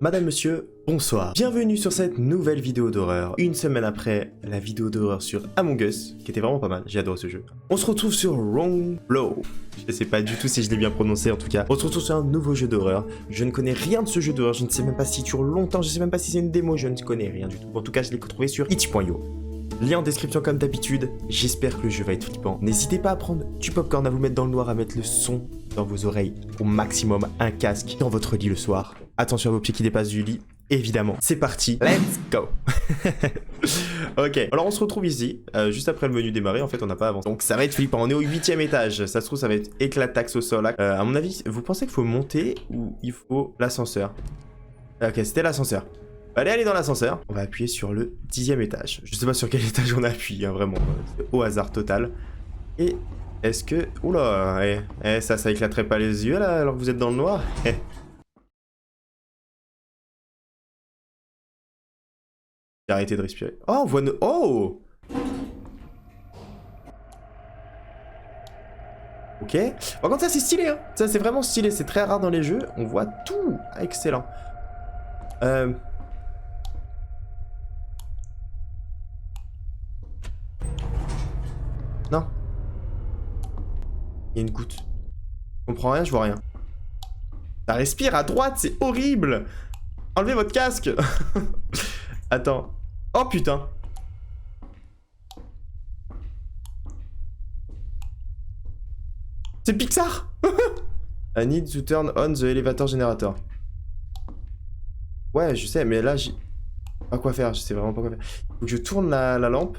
Madame, monsieur, bonsoir. Bienvenue sur cette nouvelle vidéo d'horreur. Une semaine après la vidéo d'horreur sur Among Us, qui était vraiment pas mal, j'ai adoré ce jeu. On se retrouve sur Wrong Blow. Je sais pas du tout si je l'ai bien prononcé en tout cas. On se retrouve sur un nouveau jeu d'horreur. Je ne connais rien de ce jeu d'horreur, je ne sais même pas si dure longtemps, je sais même pas si c'est une démo, je ne connais rien du tout. En tout cas, je l'ai trouvé sur itch.io. Lien en description comme d'habitude. J'espère que le jeu va être flippant. N'hésitez pas à prendre du popcorn, à vous mettre dans le noir, à mettre le son dans vos oreilles au maximum, un casque dans votre lit le soir. Attention à vos pieds qui dépassent du lit, évidemment. C'est parti, let's go. Ok, alors on se retrouve ici, juste après le menu démarrer, en fait on n'a pas avancé. Donc ça va être flippant, on est au 8ème étage, ça se trouve ça va être éclataxe au sol. À mon avis, vous pensez qu'il faut monter ou il faut l'ascenseur? Ok, c'était l'ascenseur. Allez dans l'ascenseur. On va appuyer sur le 10ème étage. Je sais pas sur quel étage on appuie, hein, vraiment. C'est au hasard total. Et est-ce que... Oula, ça éclaterait pas les yeux là, alors que vous êtes dans le noir? J'ai arrêté de respirer. Oh, on voit nos... Oh! Ok. Par contre, ça c'est stylé, hein. Ça c'est vraiment stylé, c'est très rare dans les jeux. On voit tout. Ah, excellent. Non. Il y a une goutte. Je comprends rien, je vois rien. Ça respire à droite, c'est horrible. Enlevez votre casque. Attends. Oh putain. C'est Pixar. I need to turn on the elevator generator. Ouais, je sais, mais là, j'ai pas quoi faire. Je sais vraiment pas quoi faire. Faut que je tourne la lampe.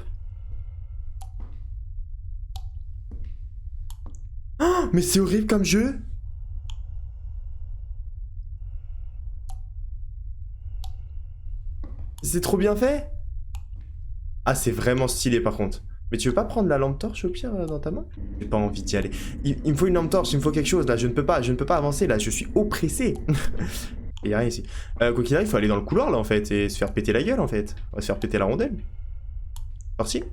Oh, mais c'est horrible comme jeu. C'est trop bien fait. Ah, c'est vraiment stylé par contre. Mais tu veux pas prendre la lampe torche au pire dans ta main? J'ai pas envie d'y aller. Il me faut une lampe torche, il me faut quelque chose là. Je ne peux pas avancer là. Je suis oppressé. Et y a rien ici. Quoi qu'il arrive, il faut aller dans le couloir là en fait et se faire péter la gueule en fait. On va se faire péter la rondelle. Parti.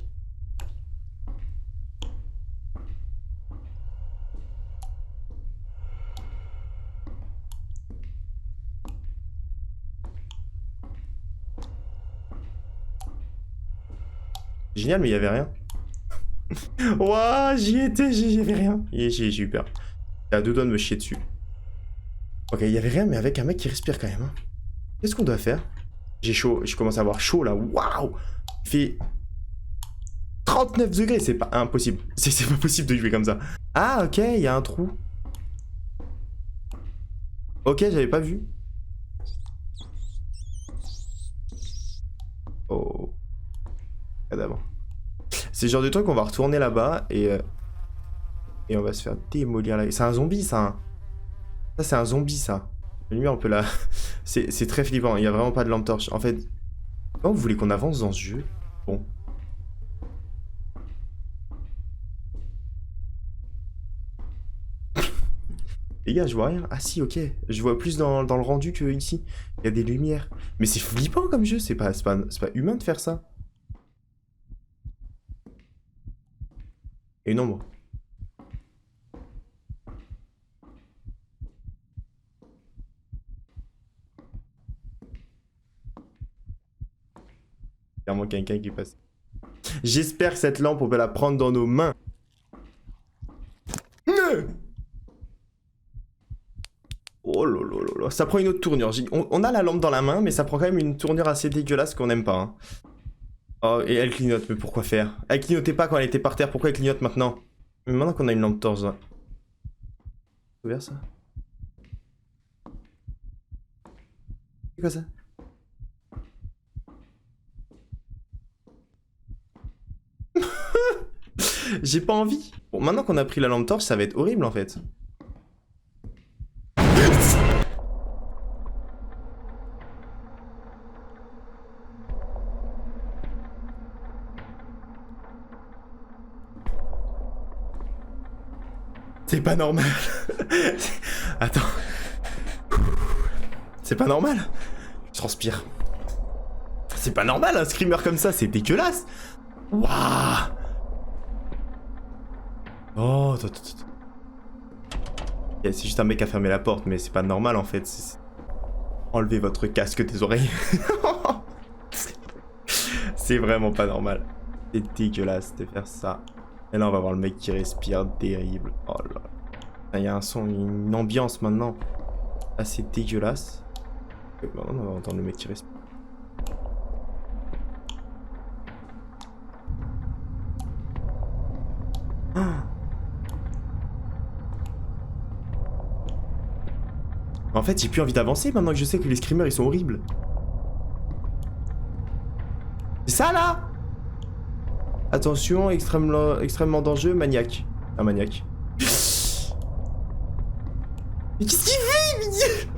Génial, mais il y avait rien. Ouah, j'y étais, j'y avais rien. Et j'ai eu peur. J'ai à deux doigts de me chier dessus. Ok, il y avait rien, mais avec un mec qui respire quand même. Hein. Qu'est-ce qu'on doit faire? J'ai chaud, je commence à avoir chaud là. Waouh! Il fait 39 degrés, c'est pas impossible. C'est pas possible de jouer comme ça. Ah, ok, il y a un trou. Ok, j'avais pas vu. Oh. Cadavre. C'est le genre de truc qu'on va retourner là-bas et on va se faire démolir là. C'est un zombie ça. Hein. Ça c'est un zombie ça. La lumière on peut la... c'est très flippant, il n'y a vraiment pas de lampe torche. En fait, comment vous voulez qu'on avance dans ce jeu? Bon. Les gars, je vois rien. Ah si, ok. Je vois plus dans le rendu que ici. Il y a des lumières. Mais c'est flippant comme jeu, c'est pas humain de faire ça. Et une ombre. Clairement quelqu'un qui passe. J'espère que cette lampe, on peut la prendre dans nos mains. Oh là là là là, ça prend une autre tournure. On a la lampe dans la main, mais ça prend quand même une tournure assez dégueulasse qu'on n'aime pas. Hein. Oh, et elle clignote, mais pourquoi faire? Elle clignotait pas quand elle était par terre, pourquoi elle clignote maintenant? Mais maintenant qu'on a une lampe torche, là. C'est ouvert ça? C'est quoi ça? J'ai pas envie. Bon, maintenant qu'on a pris la lampe torche, ça va être horrible en fait. C'est pas normal. Attends. C'est pas normal. Je transpire. C'est pas normal un screamer comme ça, c'est dégueulasse. Waouh. Oh, attends. C'est juste un mec qui a fermé la porte, mais c'est pas normal en fait. Enlevez votre casque des oreilles. C'est vraiment pas normal. C'est dégueulasse de faire ça. Et là, on va voir le mec qui respire terrible. Oh là. Il y a un son, une ambiance maintenant. Assez dégueulasse. Et maintenant, on va entendre le mec qui respire. En fait, j'ai plus envie d'avancer maintenant que je sais que les screamers ils sont horribles. C'est ça là? Attention, extrêmement dangereux, maniaque. Un maniaque. Mais qu'est-ce qu'il fait?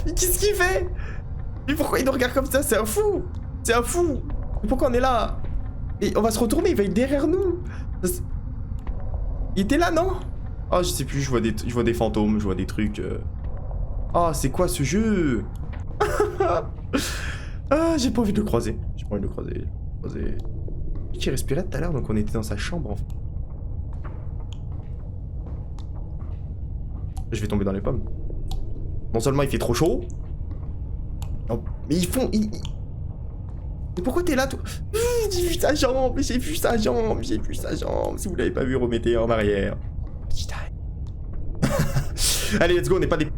Mais qu'est-ce qu'il fait? Mais pourquoi il nous regarde comme ça? C'est un fou! C'est un fou! Mais pourquoi on est là? Et on va se retourner, il va être derrière nous! Il était là, non? Oh, je sais plus, je vois des fantômes, je vois des trucs. Oh, c'est quoi ce jeu? Ah, j'ai pas envie de le croiser. J'ai pas envie de le croiser. Qui respirait tout à l'heure, donc on était dans sa chambre en fait. Je vais tomber dans les pommes. Non seulement il fait trop chaud. Non, mais ils font. Mais pourquoi t'es là toi? J'ai vu sa jambe, j'ai vu sa jambe. Si vous l'avez pas vu, remettez en arrière. Petit Allez, let's go, on n'est pas des.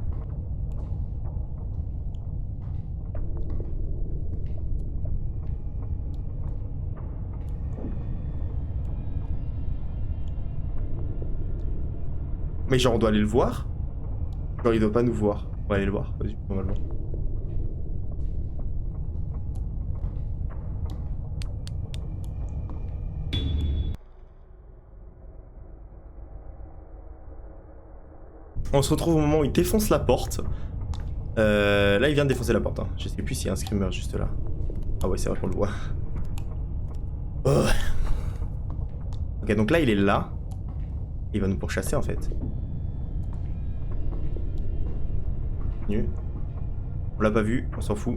Mais genre on doit aller le voir? Genre il doit pas nous voir. On va aller le voir, vas-y, on va le voir. On se retrouve au moment où il défonce la porte. Là il vient de défoncer la porte, hein. Je sais plus s'il y a un screamer juste là. Ah ouais, c'est vrai qu'on le voit. Oh. Ok, donc là il est là. Il va nous pourchasser en fait. On l'a pas vu, on s'en fout.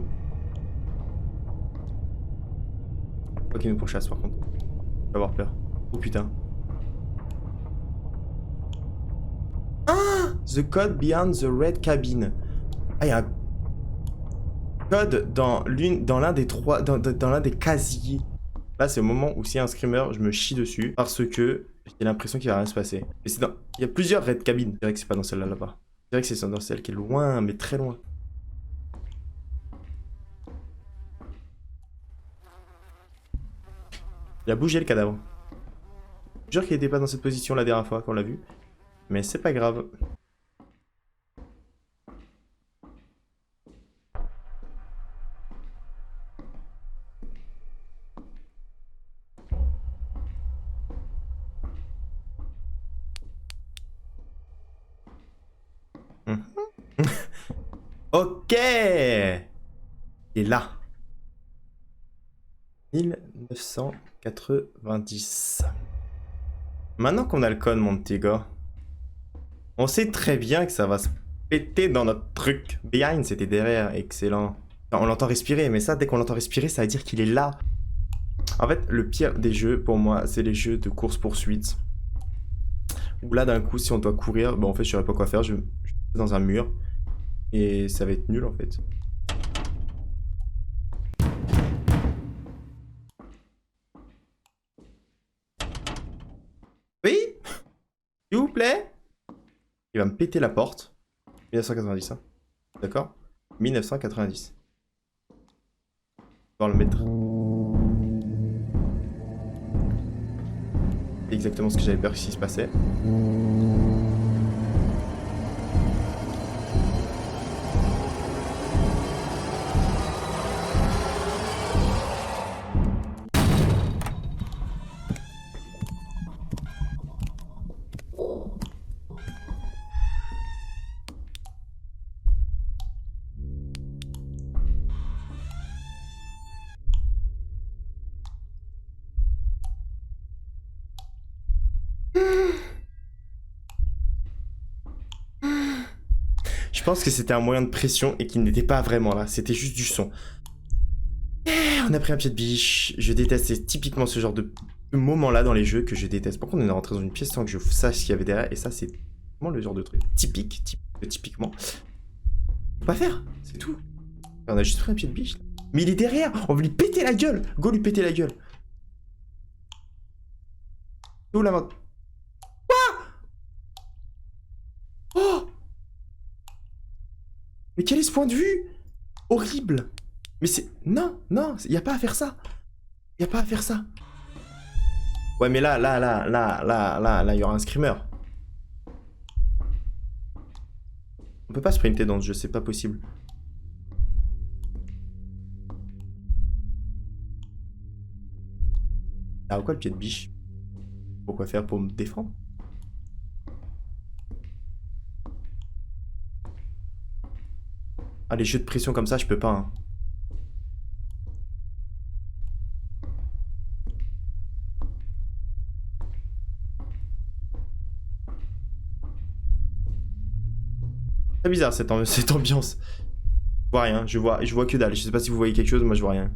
Faut qu'il nous pourchasse par contre. Je vais avoir peur. Oh putain. Ah! The code behind the red cabin. Ah, il y a un code dans l'un des trois, dans l'un des casiers. Là, c'est le moment où s'il y a un screamer, je me chie dessus parce que j'ai l'impression qu'il va rien se passer. Mais c'est dans... Il y a plusieurs red cabines. Je dirais que c'est pas dans celle-là là-bas. Je dirais que c'est dans celle qui est loin, mais très loin. Il a bougé le cadavre. Je jure qu'il était pas dans cette position la dernière fois qu'on l'a vu. Mais c'est pas grave. Ok. Et là. 1990. Maintenant qu'on a le code, mon petit gars, on sait très bien que ça va se péter dans notre truc. Behind, c'était derrière. Excellent. Enfin, on l'entend respirer, mais ça, dès qu'on l'entend respirer, ça veut dire qu'il est là. En fait, le pire des jeux, pour moi, c'est les jeux de course-poursuite. Où là, d'un coup, si on doit courir, bon, en fait, je saurais pas quoi faire. Je vais dans un mur. Et ça va être nul, en fait. Oui? S'il vous plaît? Il va me péter la porte. 1990, hein. D'accord? 1990. On va le mettre. C'est exactement ce que j'avais peur qu'il se passait. Je pense que c'était un moyen de pression et qu'il n'était pas vraiment là, c'était juste du son. On a pris un pied de biche, je déteste typiquement ce genre de ce moment-là dans les jeux que je déteste. Par contre, on est rentré dans une pièce sans que je sache ce qu'il y avait derrière. Et ça, c'est vraiment le genre de truc typiquement. Faut pas faire, c'est tout. On a juste pris un pied de biche. Mais il est derrière, on veut lui péter la gueule. Go lui péter la gueule. Où la main? Quoi? Oh! Mais quel est ce point de vue? Horrible. Mais c'est... Non, y a pas à faire ça. Y a pas à faire ça. Ouais, mais là, il y aura un screamer. On peut pas sprinter dans ce jeu, c'est pas possible. Ah, quoi le pied de biche? Pourquoi faire pour me défendre? Ah, les jeux de pression comme ça, je peux pas, hein. C'est bizarre cette ambiance. Je vois rien, je vois que dalle. Je sais pas si vous voyez quelque chose, moi je vois rien.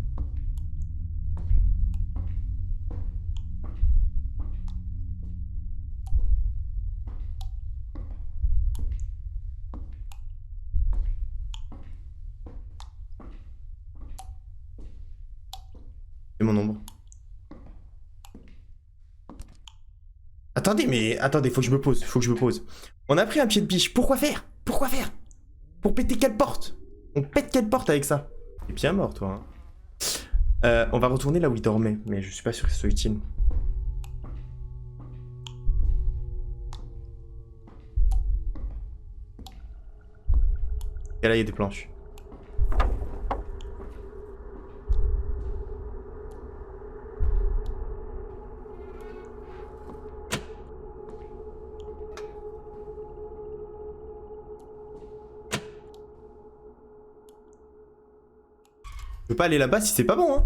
C'est mon ombre. Attendez, faut que je me pose, On a pris un pied de biche, pourquoi faire? Pour péter quelle porte? On pète quelle porte avec ça? T'es bien mort, toi. Hein. On va retourner là où il dormait, mais je suis pas sûr que ce soit utile. Et là, il y a des planches. Je peux pas aller là-bas si c'est pas bon, hein.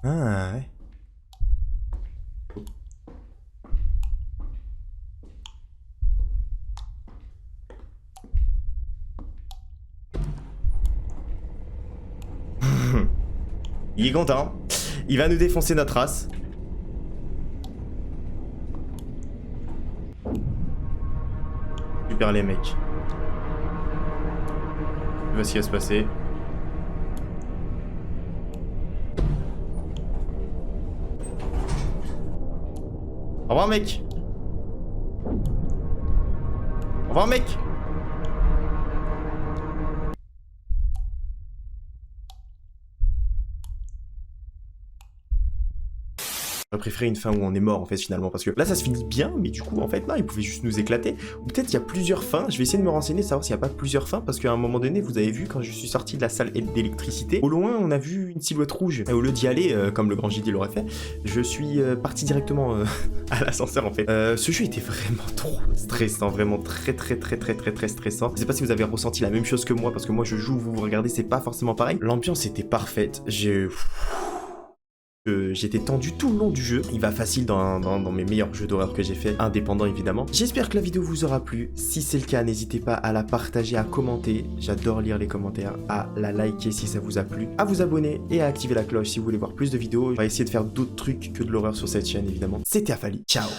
Ah, ouais. Il est content. Il va nous défoncer notre race. Super les mecs. Je sais pas ce qui va se passer. Au revoir mec. Au revoir mec. J'aurais préféré une fin où on est mort en fait finalement parce que là ça se finit bien mais du coup en fait non ils pouvaient juste nous éclater ou peut-être il y a plusieurs fins. Je vais essayer de me renseigner savoir s'il n'y a pas plusieurs fins parce qu'à un moment donné vous avez vu quand je suis sorti de la salle d'électricité au loin on a vu une silhouette rouge et au lieu d'y aller comme le grand JD l'aurait fait je suis parti directement à l'ascenseur en fait. Ce jeu était vraiment trop stressant, vraiment très stressant. Je sais pas si vous avez ressenti la même chose que moi parce que moi je joue, vous regardez c'est pas forcément pareil. L'ambiance était parfaite, j'étais tendu tout le long du jeu. Il va facile dans mes meilleurs jeux d'horreur que j'ai fait, indépendant évidemment. J'espère que la vidéo vous aura plu. Si c'est le cas, n'hésitez pas à la partager, à commenter. J'adore lire les commentaires, à la liker si ça vous a plu, à vous abonner et à activer la cloche si vous voulez voir plus de vidéos. On va essayer de faire d'autres trucs que de l'horreur sur cette chaîne évidemment. C'était Afali, ciao.